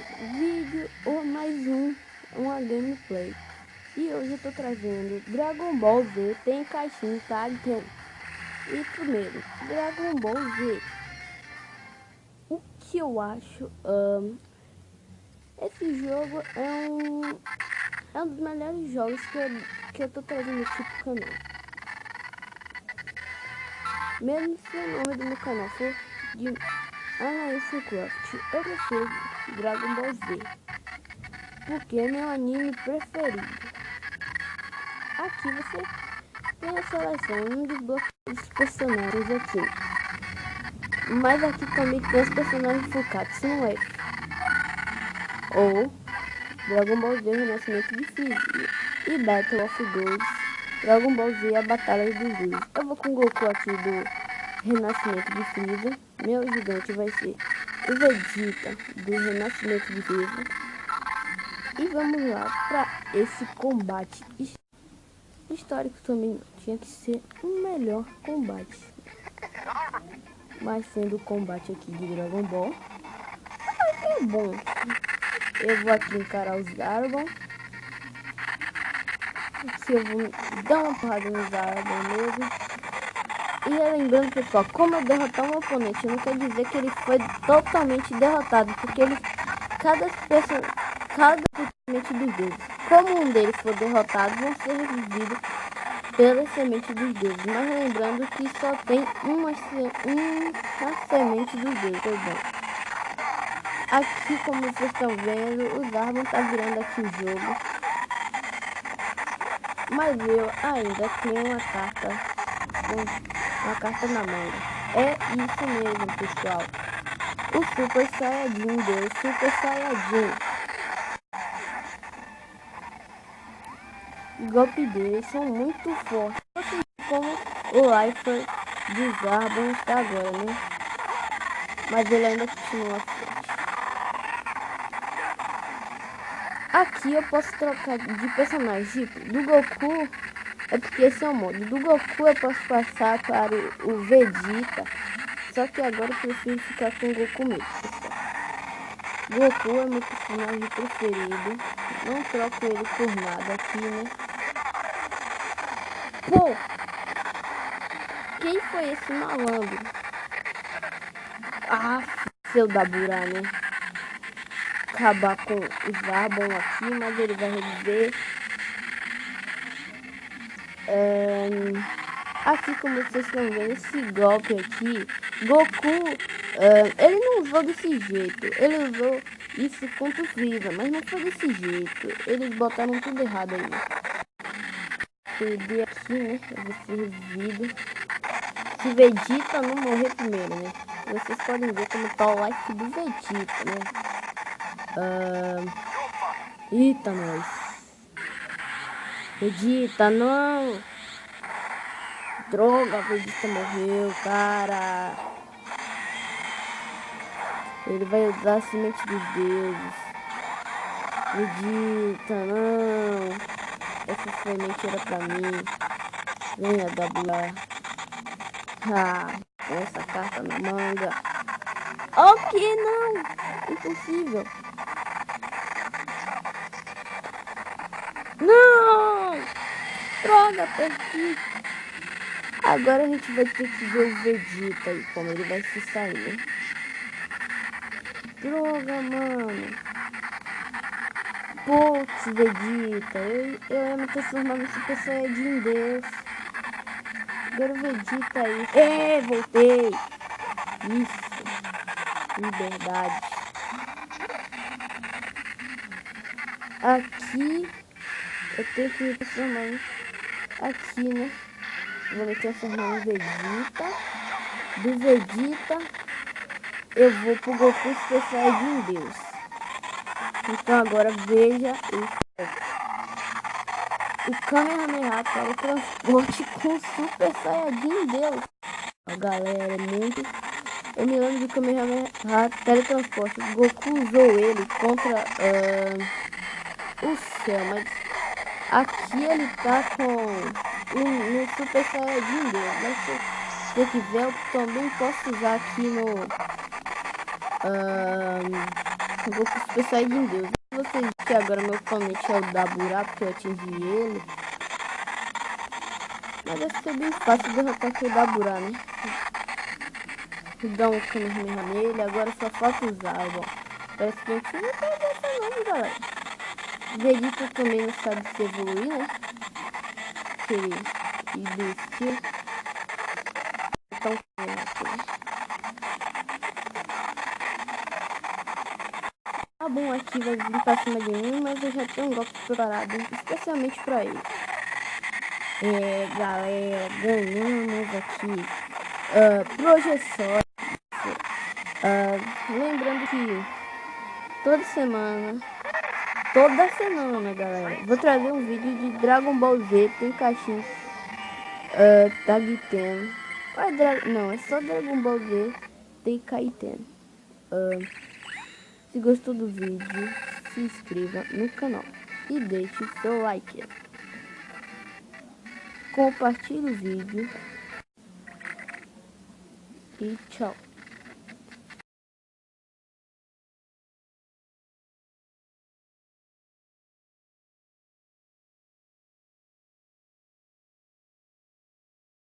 vídeo ou mais uma gameplay. E hoje eu tô trazendo Dragon Ball Z, tem caixinha, tá? E primeiro, Dragon Ball Z. O que eu acho? Esse jogo é um dos melhores jogos que eu tô trazendo aqui pro canal. Mesmo se o nome do meu canal for de Anaísa Craft, eu prefiro Dragon Ball Z, porque é meu anime preferido. Aqui você tem a seleção dos blocos personagens aqui. Mas aqui também tem os personagens focados no F. Ou Dragon Ball Z Renascimento de Freeza e Battle of Gods, Dragon Ball Z a Batalha dos Deuses. Eu vou com o Goku aqui do Renascimento de Freeza. Meu gigante vai ser o Vegeta do Renascimento de Freeza. E vamos lá para esse combate histórico também. Tinha que ser um melhor combate. Mas sendo o combate aqui de Dragon Ball, é bom. Eu vou aqui encarar os Zarbon. Aqui eu vou dar uma porrada no Zarbon mesmo. E lembrando, pessoal, como eu derrotar um oponente, não quer dizer que ele foi totalmente derrotado, porque cada semente dos deuses, como um deles for derrotado, vão ser revividos pela semente dos deuses. Mas lembrando que só tem uma semente dos deuses, perdão. Aqui, como vocês estão vendo, o Zarbon tá virando aqui o jogo. Mas eu ainda tenho uma carta na manga. É isso mesmo, pessoal. O Super Saiyajin deu Super Saiyajin. Os golpes deles são muito fortes, como o Lifer de Zarbon está agora, né? Mas ele ainda continua forte. Aqui eu posso trocar de personagem. Do Goku, é porque esse é o modo. Do Goku eu posso passar para o Vegeta. Só que agora eu prefiro ficar com o Goku mesmo, pessoal. Goku é meu personagem preferido. Não troco ele por nada aqui, né? Pô! Quem foi esse malandro? Ah, seu Daburá, né? Acabar com o Zarbon aqui, mas ele vai reviver. Aqui, como vocês estão vendo, esse golpe aqui, Goku, ele não usou desse jeito. Ele usou isso contra o Freeza, mas não foi desse jeito. Eles botaram tudo errado aí. Perder aqui, né? Eu vou ser revivido. Se Vegeta não morrer primeiro, né? Vocês podem ver como tá o life do Vegeta, né? Eita, nós. Vegeta, não! Droga, Vegeta morreu, cara. Ele vai usar a semente dos deuses. Vegeta, não. Essa semente era pra mim. Venha, WA. Com essa carta na manga. O que não? Impossível. Não! Droga, perdi. Agora a gente vai ter que ver o Vegeta aí, como ele vai se sair. Droga, mano. Putz, Vegeta. Eu ia me transformar no Super Saiyajin Deus. Agora o Vegeta aí. Voltei. Isso. Liberdade. Aqui. Eu tenho que me transformar aqui, né? Vou me transformar no Vegeta. Do Vegeta, eu vou pro Goku Super Saiyajin Deus. Então agora veja o Kamehameha teletransporte com Super Saiyajin Deus. Ó, galera, é muito... Eu me lembro de Kamehameha teletransporte. O Goku usou ele contra o céu, mas aqui ele tá com no Super Saiyajin Deus. Mas se eu quiser, eu também posso usar aqui no Goku Super Saiyajin Deus. Vocês viram que agora meu oponente é o Dabura, porque eu atingi ele. Mas deve ser bem fácil derrotar aquele Dabura, né? Dá um Kamehameha nele, agora só falta usar, bom. Parece que a gente não vai dessa não, galera. Vegeta também não sabe se evoluir, né? Que ele desistiu. Então, tá bom, aqui vai vir pra cima de mim, mas eu já tenho um golpe preparado especialmente pra ele. Galera, ganhamos aqui projeção. Lembrando que toda semana, galera, vou trazer um vídeo de Dragon Ball Z, tem caixinha Tag Ten. Não, é só Dragon Ball Z, tem Kaiten. Se gostou do vídeo, se inscreva no canal e deixe seu like. Compartilhe o vídeo e tchau.